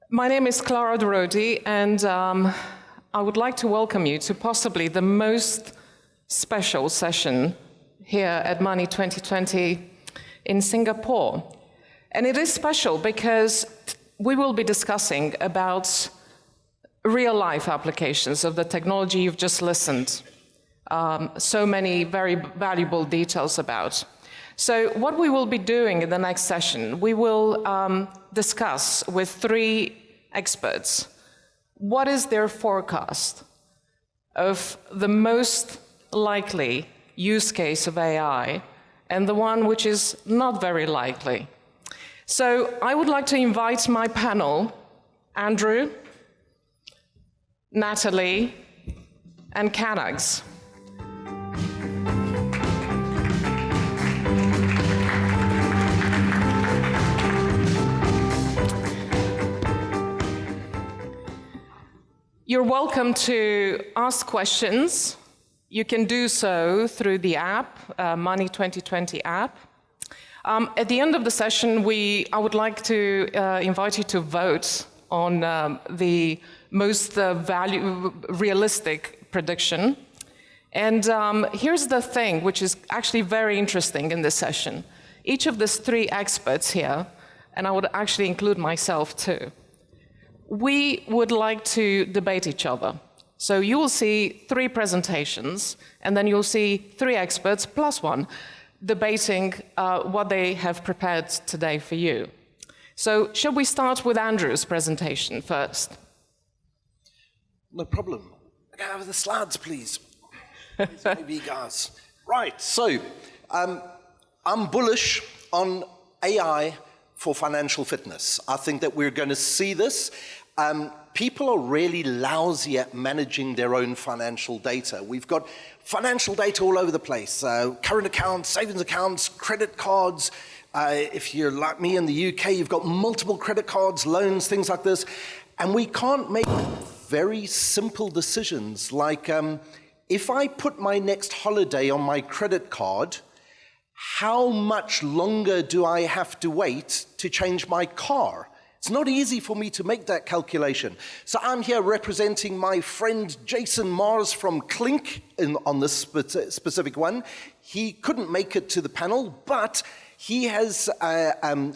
My name is Claras, and I would like to welcome you to possibly the most special session here at Money 2020 in Singapore. And it is special because we will be discussing about real-life applications of the technology you've just listened. So many very valuable details about. So what we will be doing in the next session, we will discuss with three experts what is their forecast of the most likely use case of AI and the one which is not very likely. So I would like to invite my panel, Andrew, Natalie, and Claras. You're welcome to ask questions. You can do so through the app, Money 2020 app. At the end of the session, I would like to invite you to vote on the most realistic prediction. And here's the thing, which is actually very interesting in this session. Each of these three experts here, and I would actually include myself too, we would like to debate each other. So you will see three presentations, and then you'll see three experts plus one debating what they have prepared today for you. So shall we start with Andrew's presentation first? No problem. Can I have the slides, please? Maybe, guys. Right, so I'm bullish on AI for financial fitness. I think that we're going to see this. People are really lousy at managing their own financial data. We've got financial data all over the place. Current accounts, savings accounts, credit cards. If you're like me in the UK, you've got multiple credit cards, loans, things like this. And we can't make very simple decisions like, if I put my next holiday on my credit card, how much longer do I have to wait to change my car? It's not easy for me to make that calculation. So I'm here representing my friend Jason Mars from Clink on this specific one. He couldn't make it to the panel, but he has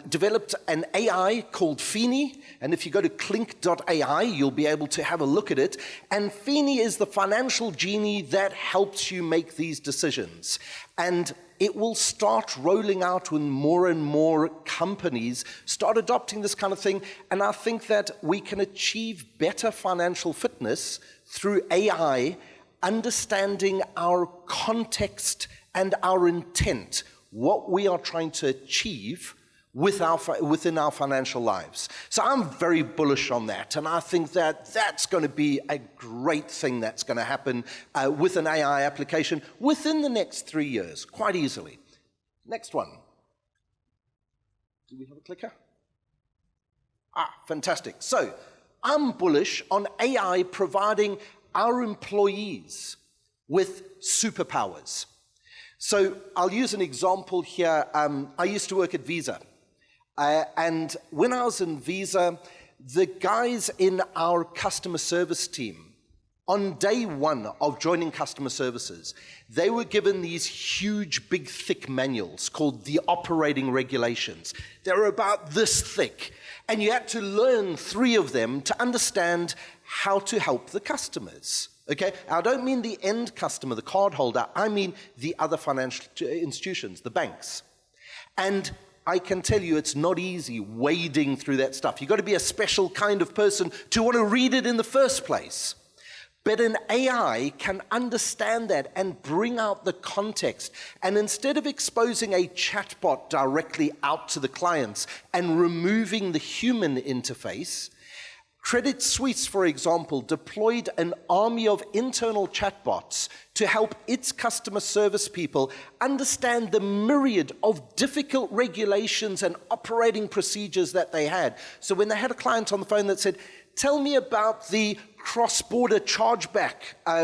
developed an AI called Feeny, and if you go to clink.ai, you'll be able to have a look at it. And Feeny is the financial genie that helps you make these decisions. And it will start rolling out when more and more companies start adopting this kind of thing. And I think that we can achieve better financial fitness through AI, understanding our context and our intent, what we are trying to achieve within our financial lives. So I'm very bullish on that, and I think that that's going to be a great thing that's going to happen with an AI application within the next 3 years, quite easily. Next one. Do we have a clicker? Fantastic. So I'm bullish on AI providing our employees with superpowers. So I'll use an example here. I used to work at Visa. And when I was in Visa, the guys in our customer service team, on day one of joining customer services, they were given these huge, big, thick manuals called the operating regulations. They were about this thick. And you had to learn 3 of them to understand how to help the customers. Okay, I don't mean the end customer, the cardholder. I mean the other financial institutions, the banks. And I can tell you it's not easy wading through that stuff. You've got to be a special kind of person to want to read it in the first place. But an AI can understand that and bring out the context. And instead of exposing a chatbot directly out to the clients and removing the human interface, Credit Suisse, for example, deployed an army of internal chatbots to help its customer service people understand the myriad of difficult regulations and operating procedures that they had. So when they had a client on the phone that said, tell me about the cross-border chargeback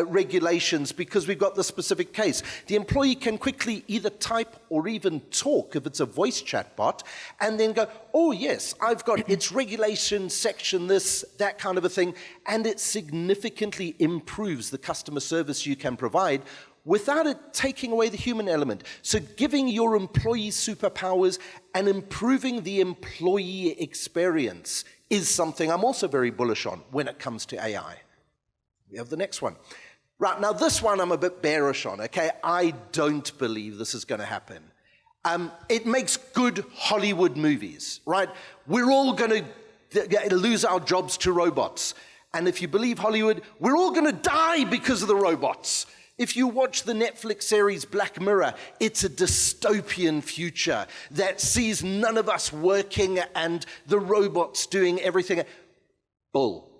regulations, because we've got the specific case. The employee can quickly either type or even talk if it's a voice chatbot, and then go, oh yes, I've got its regulation section, this, that kind of a thing, and it significantly improves the customer service you can provide without it taking away the human element. So giving your employees superpowers and improving the employee experience is something I'm also very bullish on when it comes to AI. We have the next one. Right, now this one I'm a bit bearish on, okay? I don't believe this is going to happen. It makes good Hollywood movies, right? We're all going to lose our jobs to robots. And if you believe Hollywood, we're all going to die because of the robots. If you watch the Netflix series Black Mirror, it's a dystopian future that sees none of us working and the robots doing everything. Bull.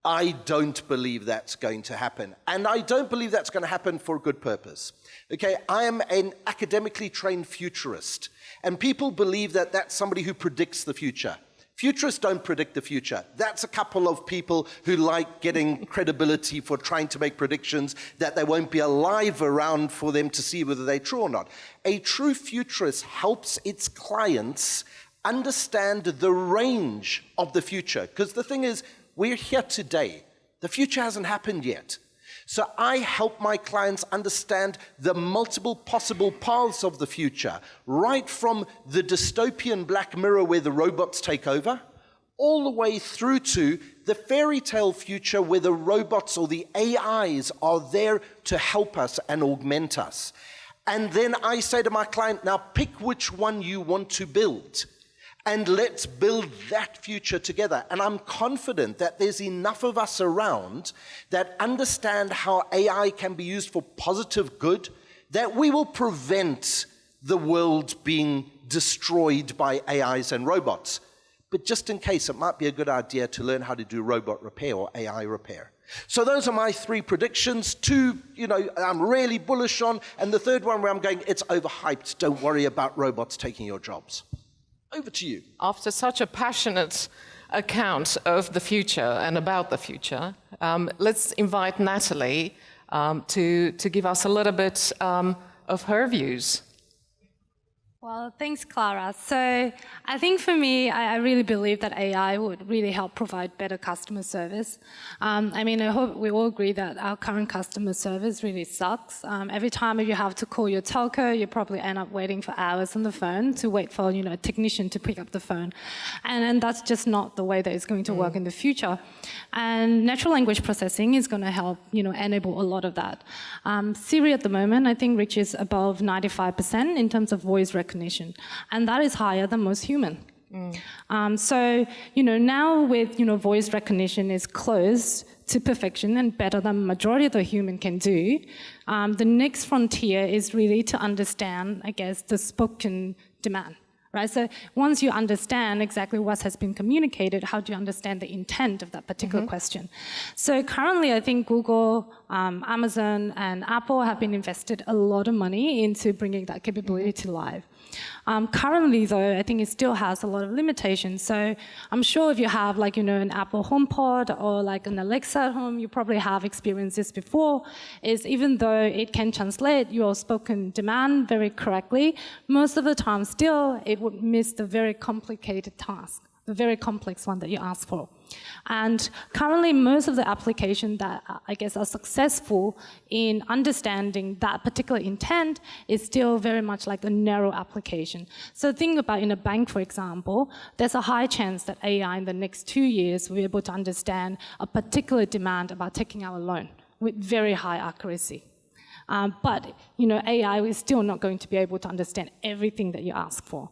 I don't believe that's going to happen. And I don't believe that's going to happen for a good purpose. Okay, I am an academically trained futurist, and people believe that that's somebody who predicts the future. Futurists don't predict the future. That's a couple of people who like getting credibility for trying to make predictions that they won't be alive around for them to see whether they're true or not. A true futurist helps its clients understand the range of the future. Because the thing is, we're here today. The future hasn't happened yet. So I help my clients understand the multiple possible paths of the future, right from the dystopian Black Mirror where the robots take over, all the way through to the fairy tale future where the robots or the AIs are there to help us and augment us. And then I say to my client, now pick which one you want to build. And let's build that future together. And I'm confident that there's enough of us around that understand how AI can be used for positive good, that we will prevent the world being destroyed by AIs and robots. But just in case, it might be a good idea to learn how to do robot repair or AI repair. So those are my three predictions. Two, I'm really bullish on, and the third one where I'm going, it's overhyped. Don't worry about robots taking your jobs. Over to you. After such a passionate account of the future and about the future, let's invite Natalie to give us a little bit of her views. Well, thanks, Clara. So I think for me, I really believe that AI would really help provide better customer service. I mean, I hope we all agree that our current customer service really sucks. Every time you have to call your telco, you probably end up waiting for hours on the phone to wait for a technician to pick up the phone. And that's just not the way that it's going to work in the future. And natural language processing is going to help enable a lot of that. Siri at the moment, I think, reaches above 95% in terms of voice recognition. And that is higher than most human. So, now with, voice recognition is close to perfection and better than majority of the human can do, the next frontier is really to understand, I guess, the spoken demand. Right? So once you understand exactly what has been communicated, how do you understand the intent of that particular question? So currently, I think Google, Amazon, and Apple have been invested a lot of money into bringing that capability to life. Currently, though, I think it still has a lot of limitations. So I'm sure if you have, an Apple HomePod or an Alexa at home, you probably have experienced this before, is even though it can translate your spoken demand very correctly, most of the time still it would miss the very complicated task, the very complex one that you ask for. And currently, most of the applications that I guess are successful in understanding that particular intent is still very much like a narrow application. So think about in a bank, for example, there's a high chance that AI in the next 2 years will be able to understand a particular demand about taking out a loan with very high accuracy. But AI is still not going to be able to understand everything that you ask for.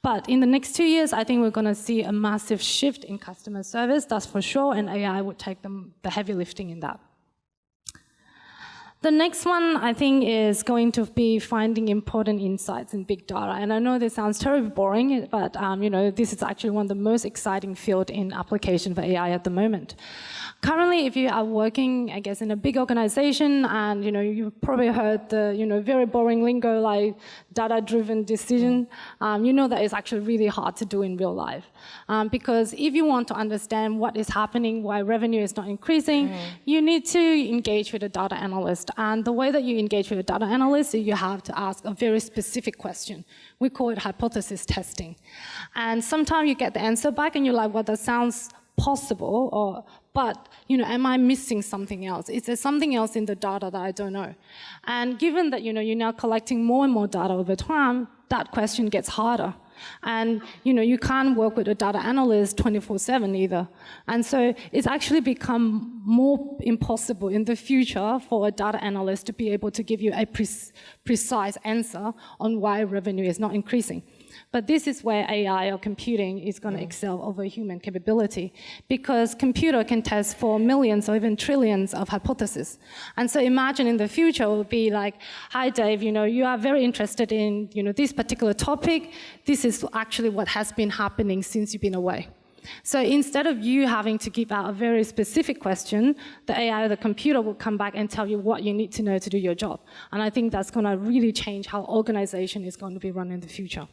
But in the next 2 years, I think we're going to see a massive shift in customer service, that's for sure, and AI would take the heavy lifting in that. The next one, I think, is going to be finding important insights in big data. And I know this sounds terribly boring, but this is actually one of the most exciting fields in application for AI at the moment. Currently, if you are working, I guess, in a big organization, and you've probably heard the very boring lingo like data-driven decision, you know that it's actually really hard to do in real life. Because if you want to understand what is happening, why revenue is not increasing, you need to engage with a data analyst. And the way that you engage with a data analyst is you have to ask a very specific question. We call it hypothesis testing. And sometimes you get the answer back and you're like, well, that sounds possible, but am I missing something else? Is there something else in the data that I don't know? And given that you're now collecting more and more data over time, that question gets harder. And you can't work with a data analyst 24/7 either. And so it's actually become more impossible in the future for a data analyst to be able to give you a precise answer on why revenue is not increasing. But this is where AI or computing is going to excel over human capability, because computer can test for millions or even trillions of hypotheses. And so imagine in the future it will be like, hi Dave, you are very interested in this particular topic. This is actually what has been happening since you've been away. So instead of you having to give out a very specific question, the AI or the computer will come back and tell you what you need to know to do your job. And I think that's going to really change how organization is going to be run in the future.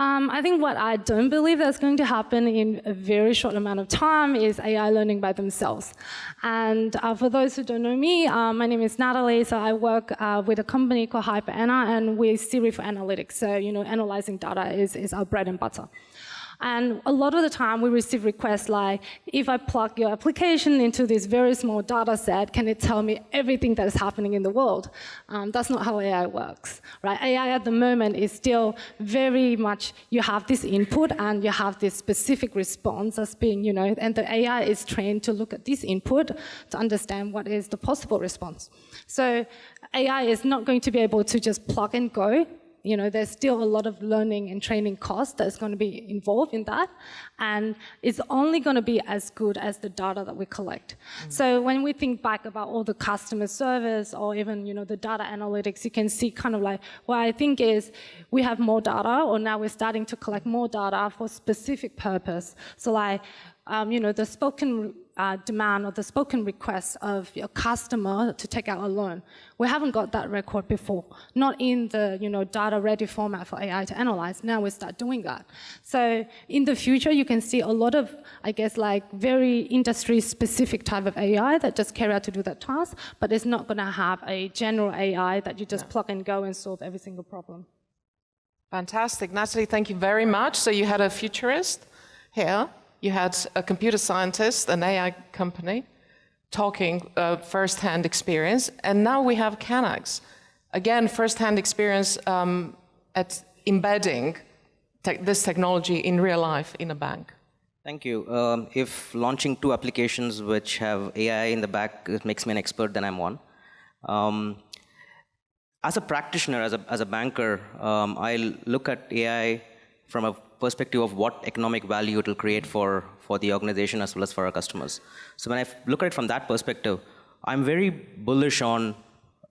I think what I don't believe that's going to happen in a very short amount of time is AI learning by themselves. And for those who don't know me, my name is Natalie, so I work with a company called HyperAnna, and we're Siri for analytics. So, analyzing data is our bread and butter. And a lot of the time we receive requests like, if I plug your application into this very small data set, can it tell me everything that is happening in the world? That's not how AI works, right? AI at the moment is still very much, you have this input and you have this specific response as being, and the AI is trained to look at this input to understand what is the possible response. So AI is not going to be able to just plug and go. There's still a lot of learning and training costs that's going to be involved in that. And it's only going to be as good as the data that we collect. So when we think back about all the customer service or even, the data analytics, you can see kind of like, what I think is we have more data, or now we're starting to collect more data for specific purpose. So like, the spoken demand or the spoken request of your customer to take out a loan. We haven't got that record before, not in the data-ready format for AI to analyze. Now we start doing that. So in the future, you can see a lot of, I guess, like very industry-specific type of AI that just carry out to do that task, but it's not going to have a general AI that you just plug and go and solve every single problem. Fantastic. Natalie, thank you very much. So you had a futurist here. You had a computer scientist, an AI company, talking first-hand experience, and now we have Canax. Again, first-hand experience at embedding this technology in real life in a bank. Thank you. If launching 2 applications which have AI in the back makes me an expert, then I'm one. As a practitioner, as a banker, I look at AI from a perspective of what economic value it will create for the organization as well as for our customers. So when I look at it from that perspective, I'm very bullish on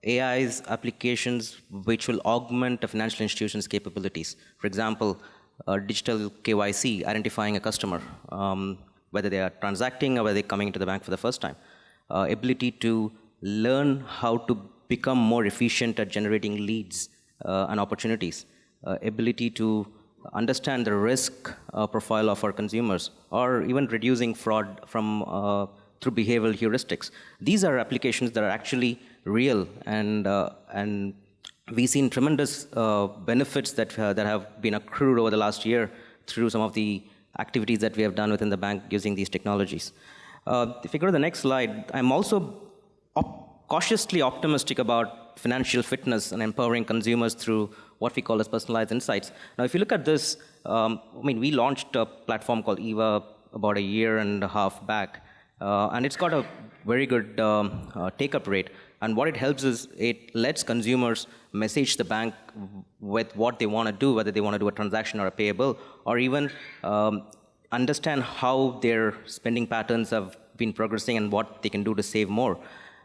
AI's applications which will augment a financial institution's capabilities. For example, digital KYC, identifying a customer, whether they are transacting or whether they're coming into the bank for the first time. Ability to learn how to become more efficient at generating leads and opportunities. Ability to understand the risk profile of our consumers, or even reducing fraud from through behavioral heuristics. These are applications that are actually real, and we've seen tremendous benefits that have been accrued over the last year through some of the activities that we have done within the bank using these technologies. If you go to the next slide, I'm also cautiously optimistic about financial fitness and empowering consumers through what we call as personalized insights. Now, if you look at this, we launched a platform called EVA about 1.5 years back, and it's got a very good take-up rate. And what it helps is it lets consumers message the bank with what they want to do, whether they want to do a transaction or a payable, or even understand how their spending patterns have been progressing and what they can do to save more.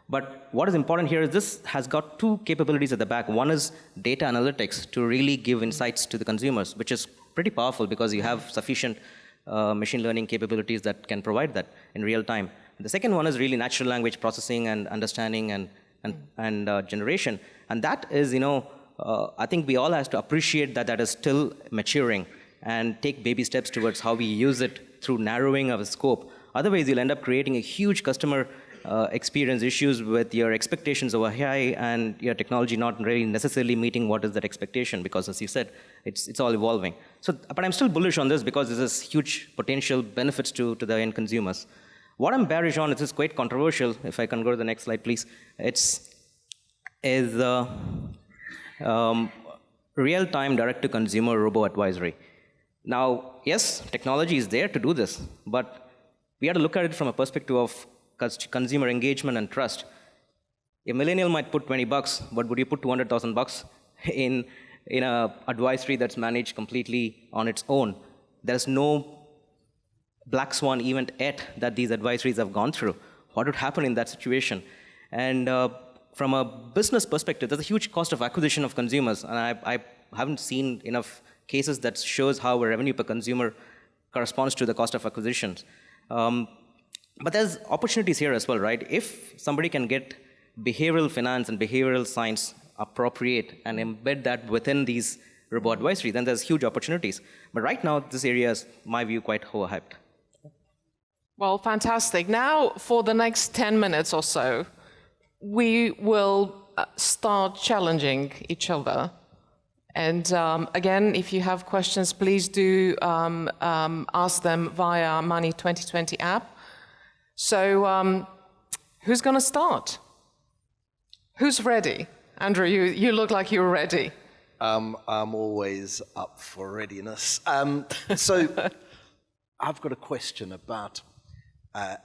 But what is important here is this has got 2 capabilities at the back. One is data analytics to really give insights to the consumers, which is pretty powerful because you have sufficient machine learning capabilities that can provide that in real time. The second one is really natural language processing and understanding and generation. And that is, I think we all have to appreciate that that is still maturing and take baby steps towards how we use it through narrowing of scope. Otherwise, you'll end up creating a huge customer experience issues with your expectations over AI and your technology not really necessarily meeting what is that expectation, because as you said, it's all evolving. So, but I'm still bullish on this because this is huge potential benefits to the end consumers. What I'm bearish on, it is quite controversial, if I can go to the next slide, please. Is real-time direct-to-consumer robo-advisory. Now, yes, technology is there to do this, but we have to look at it from a perspective of consumer engagement and trust. A millennial might put $20, but would you put $200,000 in a advisory that's managed completely on its own? There's no black swan event yet that these advisories have gone through. What would happen in that situation? And from a business perspective, there's a huge cost of acquisition of consumers, and I haven't seen enough cases that shows how a revenue per consumer corresponds to the cost of acquisitions. But there's opportunities here as well, right? If somebody can get behavioral finance and behavioral science appropriate and embed that within these robo advisory, then there's huge opportunities. But right now, this area is, in my view, quite overhyped. Well, fantastic. Now, for the next 10 minutes or so, we will start challenging each other. And again, if you have questions, please do ask them via Money 2020 app. So who's going to start? Who's ready? Andrew, you look like you're ready. I'm always up for readiness. So I've got a question about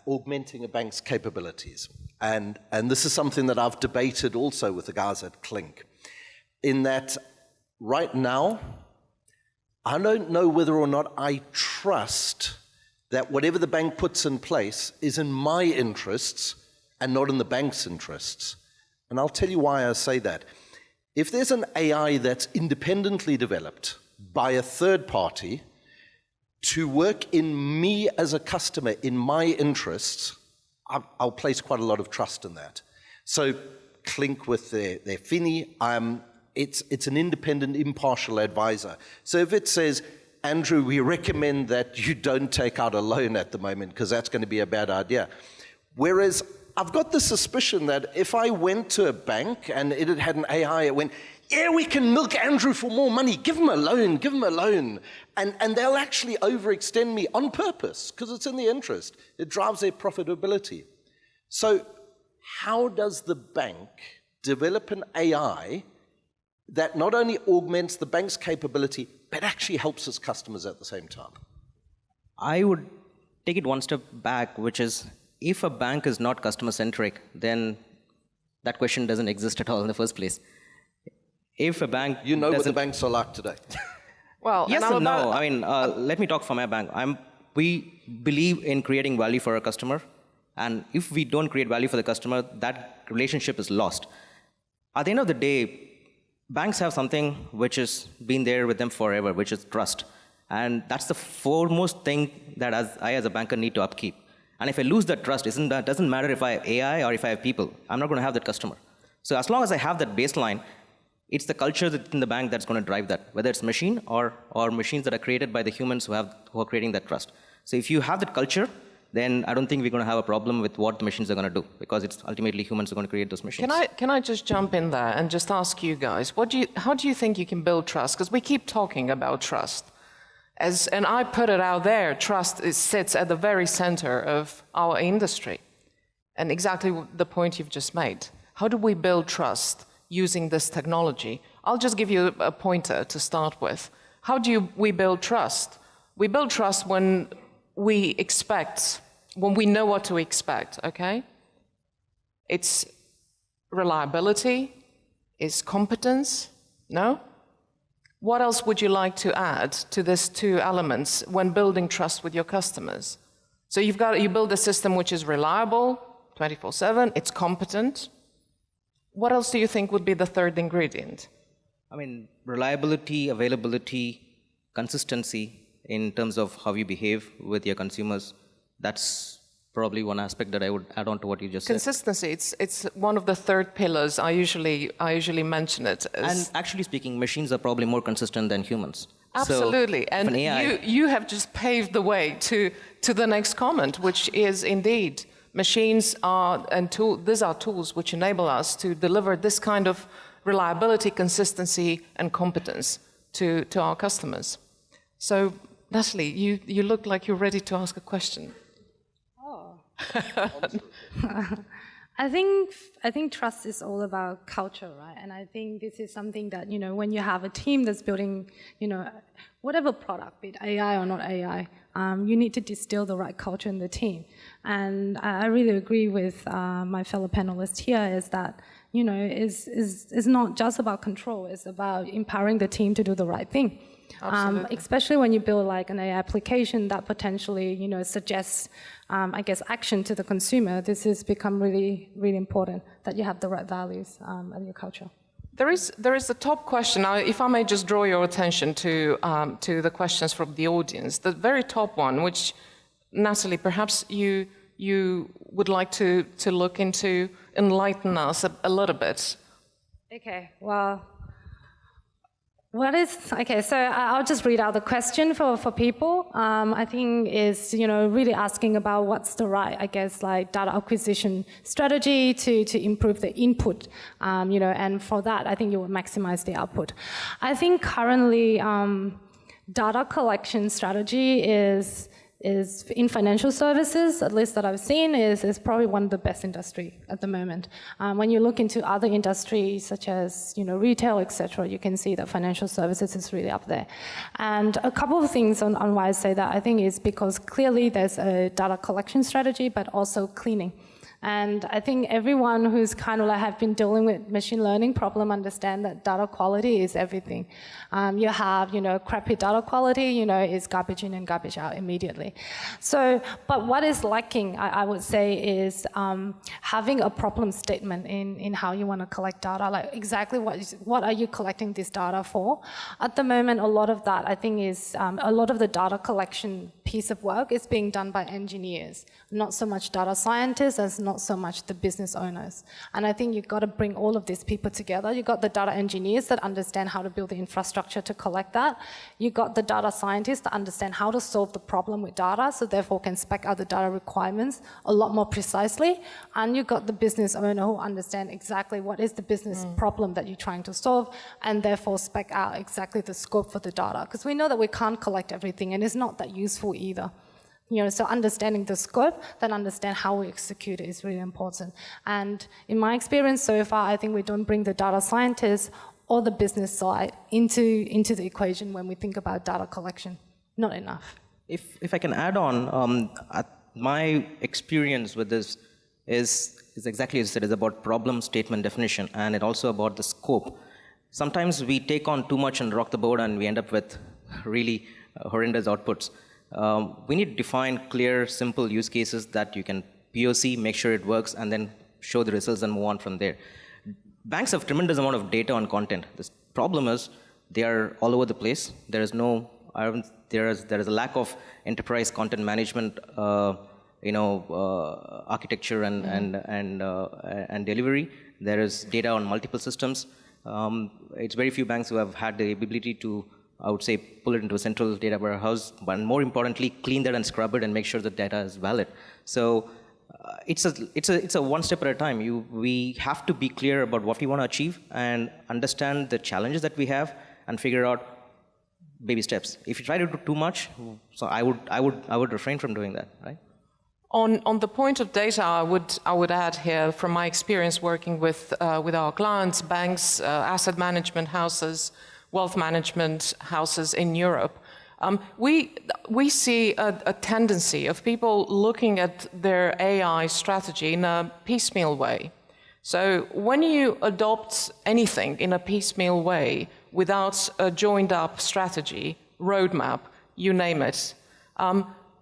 augmenting a bank's capabilities. And this is something that I've debated also with the guys at Clink, in that right now, I don't know whether or not I trust that whatever the bank puts in place is in my interests and not in the bank's interests. And I'll tell you why I say that. If there's an AI that's independently developed by a third party to work in me as a customer, in my interests, I'll place quite a lot of trust in that. So Clink with their Fini, it's an independent, impartial advisor. So if it says, Andrew, we recommend that you don't take out a loan at the moment because that's going to be a bad idea. Whereas I've got the suspicion that if I went to a bank and it had an AI, it went, yeah, we can milk Andrew for more money, give him a loan, give him a loan. And they'll actually overextend me on purpose because it's in their interest. It drives their profitability. So how does the bank develop an AI that not only augments the bank's capability, but actually helps its customers at the same time? I would take it one step back, which is, if a bank is not customer-centric, then that question doesn't exist at all in the first place. If a bank You know what the banks are like today. Well, yes and no. I mean, let me talk for my bank. We believe in creating value for our customer, and if we don't create value for the customer, that relationship is lost. At the end of the day, banks have something which has been there with them forever, which is trust. And that's the foremost thing that I as a banker need to upkeep. And if I lose that trust, it doesn't matter if I have AI or if I have people. I'm not going to have that customer. So as long as I have that baseline, it's the culture in the bank that's going to drive that, whether it's machine or machines that are created by the humans who are creating that trust. So if you have that culture, then I don't think we're going to have a problem with what the machines are going to do, because it's ultimately humans who are going to create those machines. Can I just jump in there and just ask you guys, how do you think you can build trust? Because we keep talking about trust. And I put it out there, trust sits at the very center of our industry. And exactly the point you've just made. How do we build trust using this technology? I'll just give you a pointer to start with. How do we build trust? We build trust when we know what to expect, okay? It's reliability, it's competence, no? What else would you like to add to these two elements when building trust with your customers? So you build a system which is reliable, 24/7, it's competent. What else do you think would be the third ingredient? I mean, reliability, availability, consistency in terms of how you behave with your consumers, that's probably one aspect that I would add on to what you just said. Consistency, it's one of the third pillars. I usually mention it. And actually speaking, machines are probably more consistent than humans. Absolutely, So, and AI, you have just paved the way to the next comment, which is indeed machines are these are tools which enable us to deliver this kind of reliability, consistency, and competence to our customers. So, Natalie, you look like you're ready to ask a question. Oh. I think trust is all about culture, right? And I think this is something that, when you have a team that's building, whatever product, be it AI or not AI, you need to distill the right culture in the team. And I really agree with my fellow panelists here is that, is not just about control, it's about empowering the team to do the right thing. Especially when you build like an AI application that potentially, suggests, action to the consumer. This has become really, really important that you have the right values in your culture. There is a top question. Now, if I may just draw your attention to the questions from the audience, the very top one, which Natalie, perhaps you would like to look into, enlighten us a little bit. Okay. Well. So I'll just read out the question for people. I think is, really asking about what's the right, data acquisition strategy to improve the input, and for that, I think you will maximize the output. I think currently, data collection strategy is in financial services, at least that I've seen, is probably one of the best industry at the moment. When you look into other industries such as retail, etc., you can see that financial services is really up there. And a couple of things on why I say that, I think is because clearly there's a data collection strategy, but also cleaning. And I think everyone who's kind of have been dealing with machine learning problem understand that data quality is everything. You have, crappy data quality, is garbage in and garbage out immediately. So, but what is lacking, I would say, is having a problem statement in how you want to collect data, like exactly what are you collecting this data for? At the moment, a lot of that, I think, is a lot of the data collection piece of work is being done by engineers, not so much data scientists as not so much the business owners. And I think you've got to bring all of these people together. You've got the data engineers that understand how to build the infrastructure to collect that. You've got the data scientists that understand how to solve the problem with data, so therefore can spec out the data requirements a lot more precisely. And you've got the business owner who understand exactly what is the business problem that you're trying to solve, and therefore spec out exactly the scope for the data. Because we know that we can't collect everything, and it's not that useful either. So understanding the scope, then understand how we execute it is really important. And in my experience so far, I think we don't bring the data scientists or the business side into the equation when we think about data collection. Not enough. If I can add on, my experience with this is exactly as you said, is about problem statement definition, and it also about the scope. Sometimes we take on too much and rock the boat, and we end up with really horrendous outputs. We need to define clear, simple use cases that you can POC, make sure it works, and then show the results and move on from there. Banks have tremendous amount of data on content. The problem is they are all over the place. There is a lack of enterprise content management, architecture and delivery. There is data on multiple systems. It's very few banks who have had the ability to, I would say, pull it into a central data warehouse, but more importantly, clean that and scrub it and make sure the data is valid. So it's a one step at a time. We have to be clear about what we want to achieve and understand the challenges that we have and figure out baby steps. If you try to do too much, so I would refrain from doing that, right? On the point of data, I would add here, from my experience working with our clients, banks, asset management houses, wealth management houses in Europe, we see a tendency of people looking at their AI strategy in a piecemeal way. So when you adopt anything in a piecemeal way without a joined up strategy, roadmap, you name it,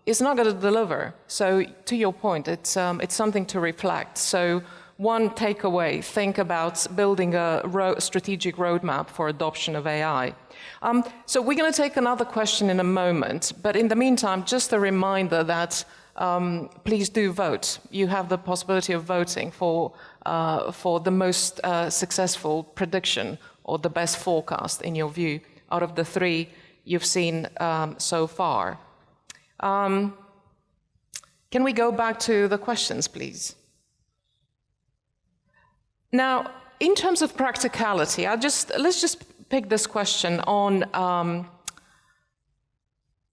it's not going to deliver. So to your point, it's something to reflect. So one takeaway, think about building a strategic roadmap for adoption of AI. So we're going to take another question in a moment, but in the meantime, just a reminder that please do vote. You have the possibility of voting for the most successful prediction or the best forecast, in your view, out of the three you've seen so far. Can we go back to the questions, please? Now, in terms of practicality, let's just pick this question on.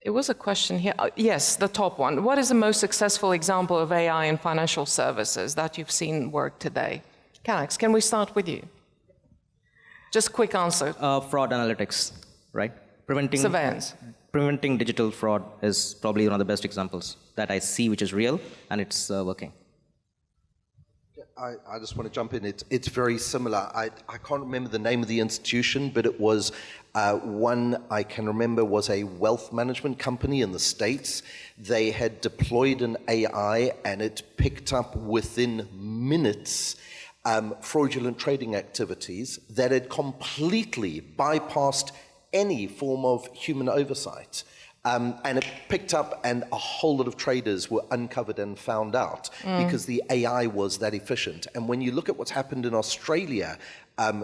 It was a question here. Yes, the top one. What is the most successful example of AI in financial services that you've seen work today? Alex, can we start with you? Just quick answer. Fraud analytics, right? Surveillance. Preventing digital fraud is probably one of the best examples that I see, which is real, and it's working. I just want to jump in. It's very similar. I can't remember the name of the institution, but it was one I can remember was a wealth management company in the States. They had deployed an AI, and it picked up within minutes fraudulent trading activities that had completely bypassed any form of human oversight. And it picked up, and a whole lot of traders were uncovered and found out because the AI was that efficient. And when you look at what's happened in Australia,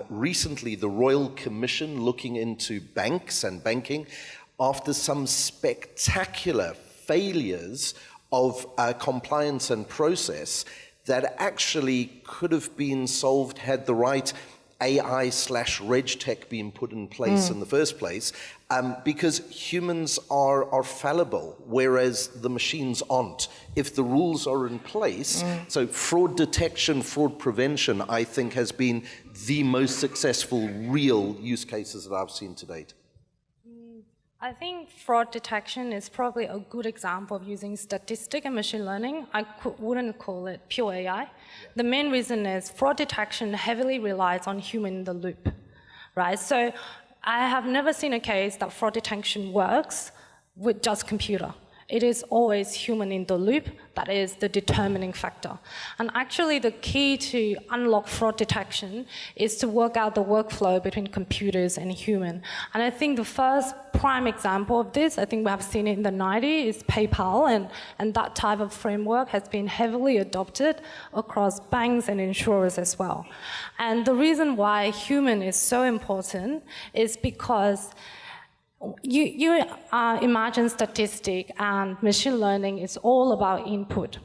recently the Royal Commission looking into banks and banking, after some spectacular failures of compliance and process that actually could have been solved had the right AI/RegTech been put in place in the first place, because humans are fallible, whereas the machines aren't. If the rules are in place, so fraud detection, fraud prevention, I think has been the most successful real use cases that I've seen to date. I think fraud detection is probably a good example of using statistic and machine learning. I wouldn't call it pure AI. The main reason is fraud detection heavily relies on human in the loop, right? So I have never seen a case that fraud detection works with just computer. It is always human in the loop that is the determining factor. And actually the key to unlock fraud detection is to work out the workflow between computers and human. And I think the first prime example of this, I think we have seen it in the 90s, is PayPal, and that type of framework has been heavily adopted across banks and insurers as well. And the reason why human is so important is because you imagine statistic and machine learning is all about input.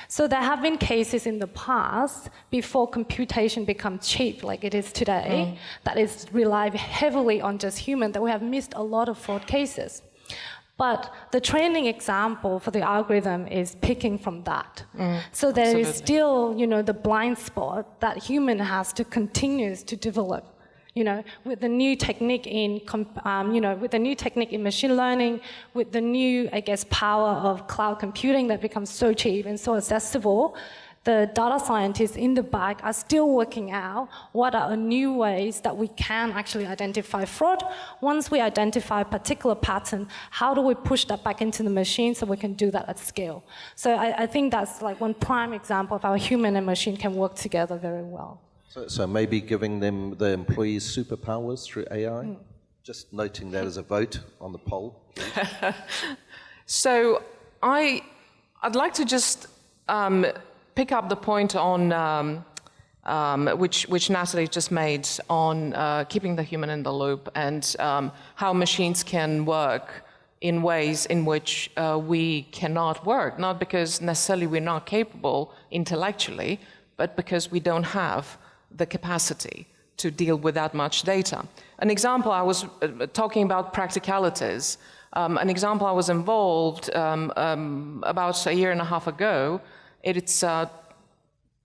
So there have been cases in the past, before computation becomes cheap like it is today, that is rely heavily on just human, that we have missed a lot of fraud cases. But the training example for the algorithm is picking from that. So there is still, the blind spot that human has to continue to develop. With the new technique with the new technique in machine learning, with the new, power of cloud computing that becomes so cheap and so accessible, the data scientists in the back are still working out what are new ways that we can actually identify fraud. Once we identify a particular pattern, how do we push that back into the machine so we can do that at scale? So I think that's like one prime example of how human and machine can work together very well. So maybe giving them, the employees, superpowers through AI? Just noting that as a vote on the poll. So I'd like to just pick up the point on which Natalie just made on keeping the human in the loop and how machines can work in ways in which we cannot work, not because necessarily we're not capable intellectually, but because we don't have the capacity to deal with that much data. An example, I was talking about practicalities. An example I was involved about a year and a half ago, it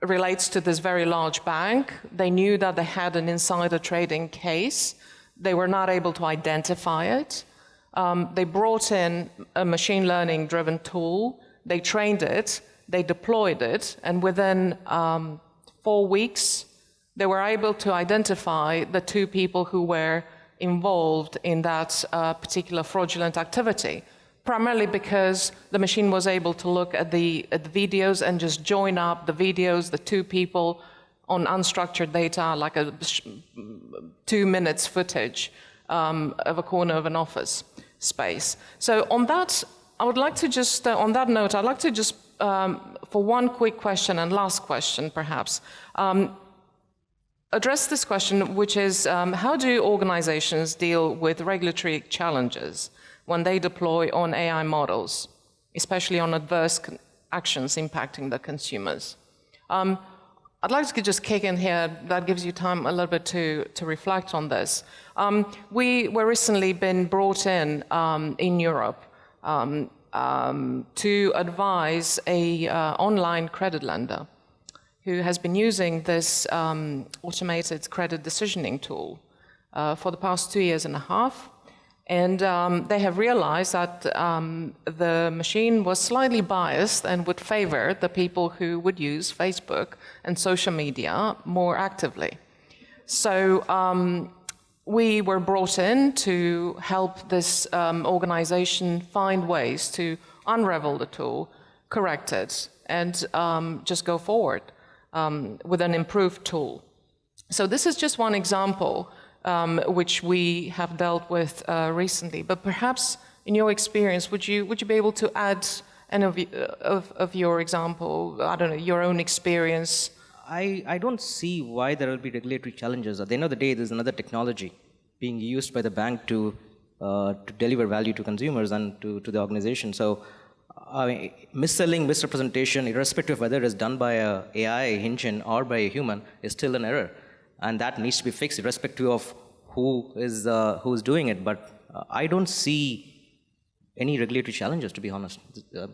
relates to this very large bank. They knew that they had an insider trading case. They were not able to identify it. They brought in a machine learning driven tool. They trained it, they deployed it, and within 4 weeks, they were able to identify the two people who were involved in that particular fraudulent activity, primarily because the machine was able to look at the videos and just join up the videos, the two people on unstructured data, like a 2 minutes footage of a corner of an office space. So on that I would like to just, on that note, I'd like to just, for one quick question and last question, perhaps, address this question, which is, how do organizations deal with regulatory challenges when they deploy on AI models, especially on adverse actions impacting the consumers? I'd like to just kick in here. That gives you time a little bit to reflect on this. We were recently been brought in Europe to advise a online credit lender who has been using this automated credit decisioning tool for the past 2.5 years. And they have realized that the machine was slightly biased and would favor the people who would use Facebook and social media more actively. So we were brought in to help this organization find ways to unravel the tool, correct it, and just go forward with an improved tool. So this is just one example which we have dealt with recently. But perhaps, in your experience, would you be able to add any of your example? I don't know, your own experience. I don't see why there will be regulatory challenges. At the end of the day, there's another technology being used by the bank to deliver value to consumers and to the organization. So, I mean, misselling, misrepresentation, irrespective of whether it is done by an AI engine or by a human, is still an error. And that needs to be fixed irrespective of who's doing it. But I don't see any regulatory challenges, to be honest.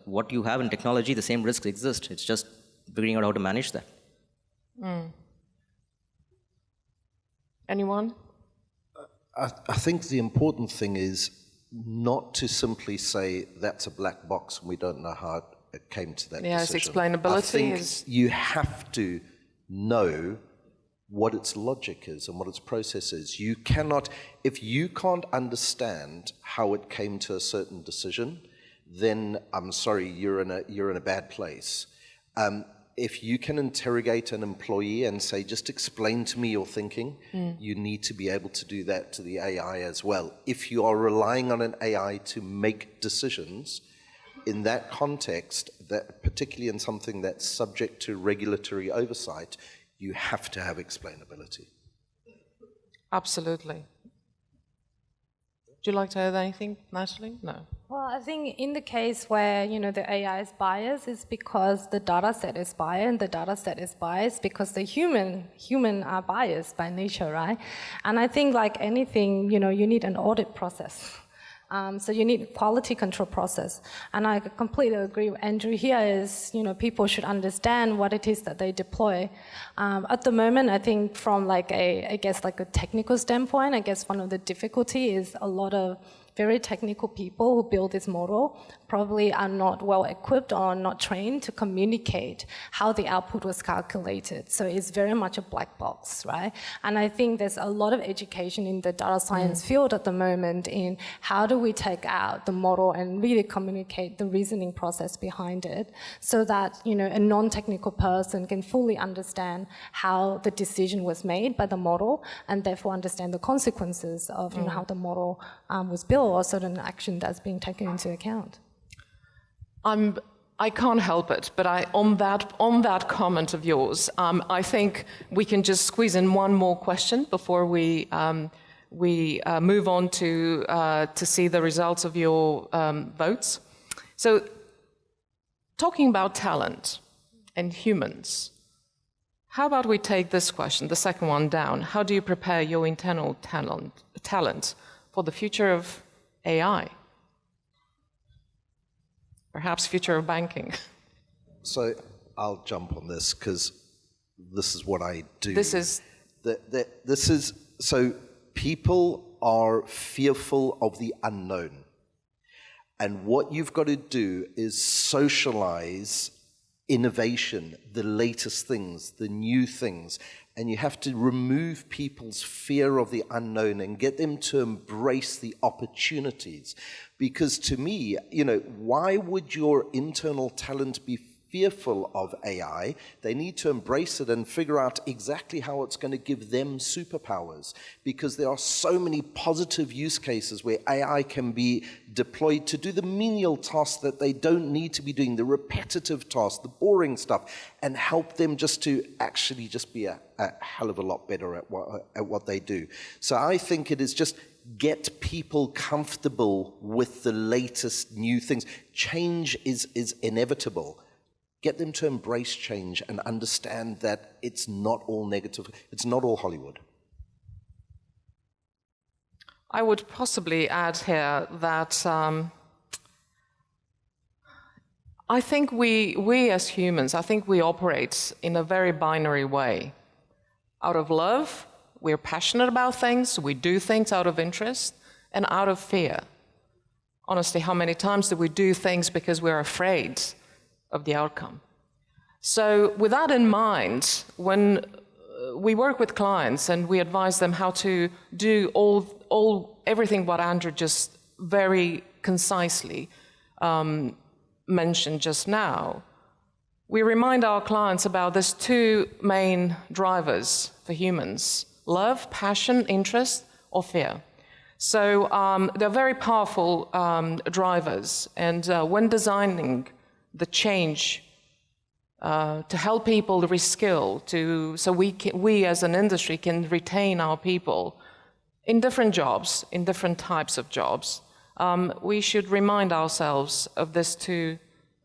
What you have in technology, the same risks exist. It's just figuring out how to manage that. Anyone? I think the important thing is not to simply say that's a black box and we don't know how it came to that yes, decision. Explainability I think is... you have to know what its logic is and what its process is. You cannot, if you can't understand how it came to a certain decision, then I'm sorry, you're in a bad place. If you can interrogate an employee and say, just explain to me your thinking, you need to be able to do that to the AI as well. If you are relying on an AI to make decisions, in that context, that particularly in something that's subject to regulatory oversight, you have to have explainability. Absolutely. Would you like to add anything, Natalie? No. Well, I think in the case where, the AI is biased, is because the data set is biased, and the data set is biased because the human are biased by nature, right? And I think like anything, you need an audit process. So you need a quality control process. And I completely agree with Andrew here is, people should understand what it is that they deploy. At the moment, I think from like a technical standpoint, I guess one of the difficulty is a lot of very technical people who build this model probably are not well equipped or not trained to communicate how the output was calculated. So it's very much a black box, right? And I think there's a lot of education in the data science field at the moment in how do we take out the model and really communicate the reasoning process behind it so that, a non-technical person can fully understand how the decision was made by the model and therefore understand the consequences of how the model was built or certain action that's being taken into account. I can't help it, but on that comment of yours, I think we can just squeeze in one more question before we move on to see the results of your votes. So, talking about talent and humans, how about we take this question, the second one down? How do you prepare your internal talent for the future of AI? Perhaps future of banking. So I'll jump on this because this is what I do. So people are fearful of the unknown. And what you've got to do is socialize innovation, the latest things, the new things. And you have to remove people's fear of the unknown and get them to embrace the opportunities. Because to me, why would your internal talent be fearful of AI. They need to embrace it and figure out exactly how it's going to give them superpowers, because there are so many positive use cases where AI can be deployed to do the menial tasks that they don't need to be doing, the repetitive tasks, the boring stuff, and help them just to actually just be a hell of a lot better at what they do. So I think it is just get people comfortable with the latest new things. Change is inevitable. Get them to embrace change and understand that it's not all negative, it's not all Hollywood. I would possibly add here that I think we as humans, I think we operate in a very binary way. Out of love, we're passionate about things, we do things out of interest, and out of fear. Honestly, how many times do we do things because we're afraid of the outcome? So with that in mind, when we work with clients and we advise them how to do everything what Andrew just very concisely mentioned just now, we remind our clients about these two main drivers for humans: love, passion, interest, or fear. So they're very powerful drivers, and when designing the change to help people reskill, so we as an industry can retain our people in different jobs, in different types of jobs, we should remind ourselves of these two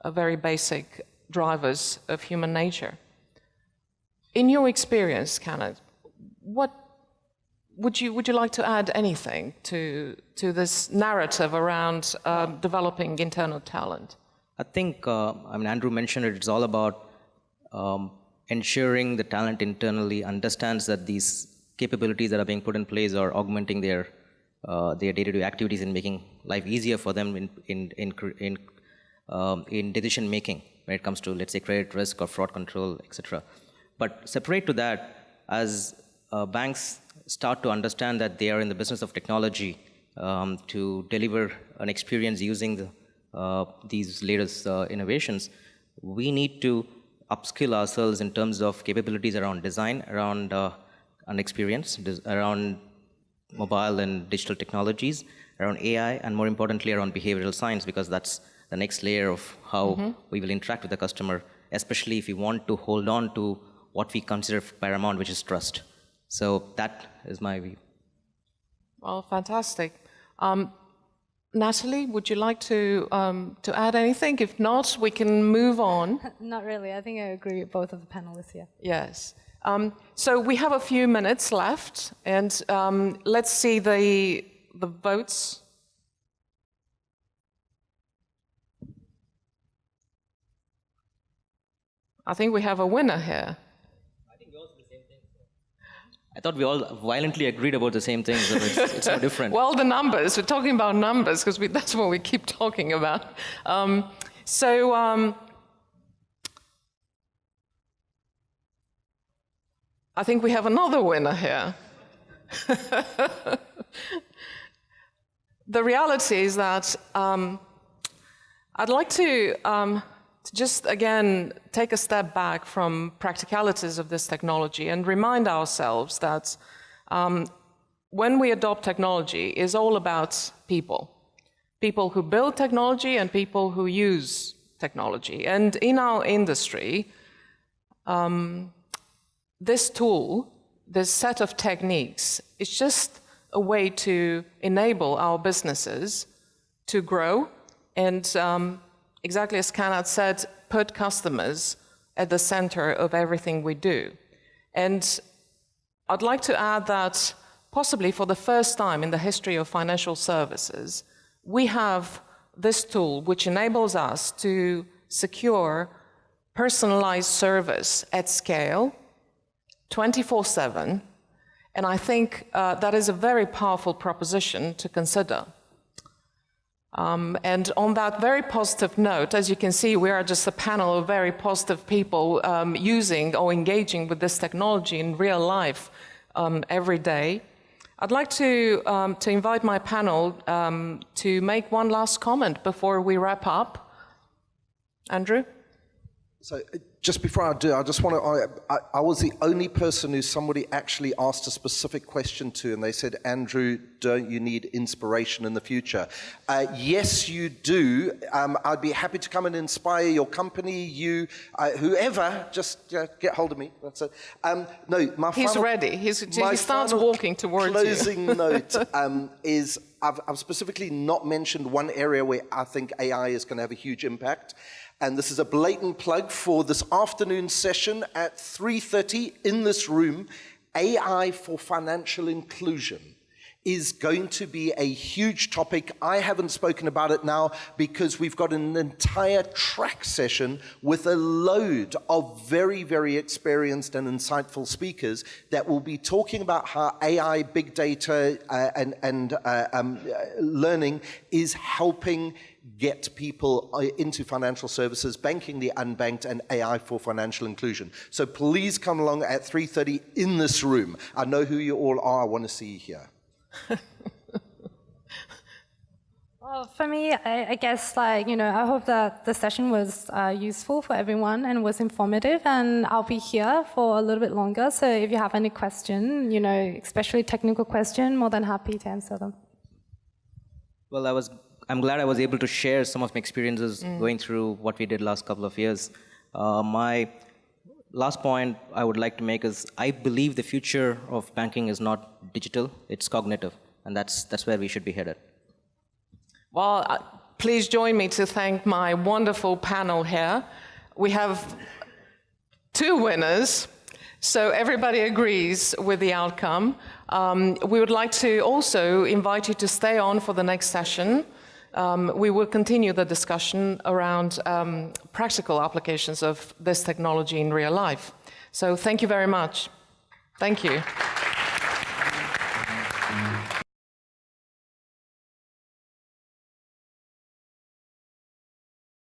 very basic drivers of human nature. In your experience, Kenneth, what would you like to add anything to this narrative around developing internal talent? I think, Andrew mentioned it, it's all about ensuring the talent internally understands that these capabilities that are being put in place are augmenting their day-to-day activities and making life easier for them in decision making when it comes to, let's say, credit risk or fraud control, etc. But separate to that, as banks start to understand that they are in the business of technology to deliver an experience using these latest innovations, we need to upskill ourselves in terms of capabilities around design, around an experience, around mobile and digital technologies, around AI, and more importantly, around behavioral science, because that's the next layer of how we will interact with the customer, especially if we want to hold on to what we consider paramount, which is trust. So that is my view. Well, fantastic. Natalie, would you like to add anything? If not, we can move on. Not really. I think I agree with both of the panelists here. Yes. So we have a few minutes left, and let's see the votes. I think we have a winner here. I thought we all violently agreed about the same thing, so it's no different. Well, the numbers. We're talking about numbers because that's what we keep talking about. I think we have another winner here. The reality is that I'd like to just, again, take a step back from practicalities of this technology and remind ourselves that when we adopt technology, it's all about people. People who build technology and people who use technology. And in our industry, this tool, this set of techniques, is just a way to enable our businesses to grow and exactly as Kanat said, put customers at the center of everything we do. And I'd like to add that possibly for the first time in the history of financial services, we have this tool which enables us to secure personalized service at scale, 24/7, and I think that is a very powerful proposition to consider. And on that very positive note, as you can see, we are just a panel of very positive people using or engaging with this technology in real life every day. I'd like to invite my panel to make one last comment before we wrap up. Andrew? So just before I do, I just want to, I was the only person who somebody actually asked a specific question to, and they said, Andrew, don't you need inspiration in the future? Yes, you do. I'd be happy to come and inspire your company, you, whoever, just get hold of me, that's it. No, my He's final, ready. He starts final walking towards closing you. note is, I've specifically not mentioned one area where I think AI is going to have a huge impact. And this is a blatant plug for this afternoon session at 3:30 in this room. AI for financial inclusion is going to be a huge topic. I haven't spoken about it now because we've got an entire track session with a load of very, very experienced and insightful speakers that will be talking about how AI, big data, and learning is helping get people into financial services, banking the unbanked, and AI for financial inclusion. So please come along at 3:30 in this room. I know who you all are. I want to see you here. Well, for me, I guess, I hope that the session was useful for everyone and was informative, and I'll be here for a little bit longer. So if you have any question, especially technical question, more than happy to answer them. Well, I'm glad I was able to share some of my experiences going through what we did last couple of years. My last point I would like to make is I believe the future of banking is not digital, it's cognitive, and that's where we should be headed. Well, please join me to thank my wonderful panel here. We have 2 winners, so everybody agrees with the outcome. We would like to also invite you to stay on for the next session. We will continue the discussion around practical applications of this technology in real life. So thank you very much. Thank you.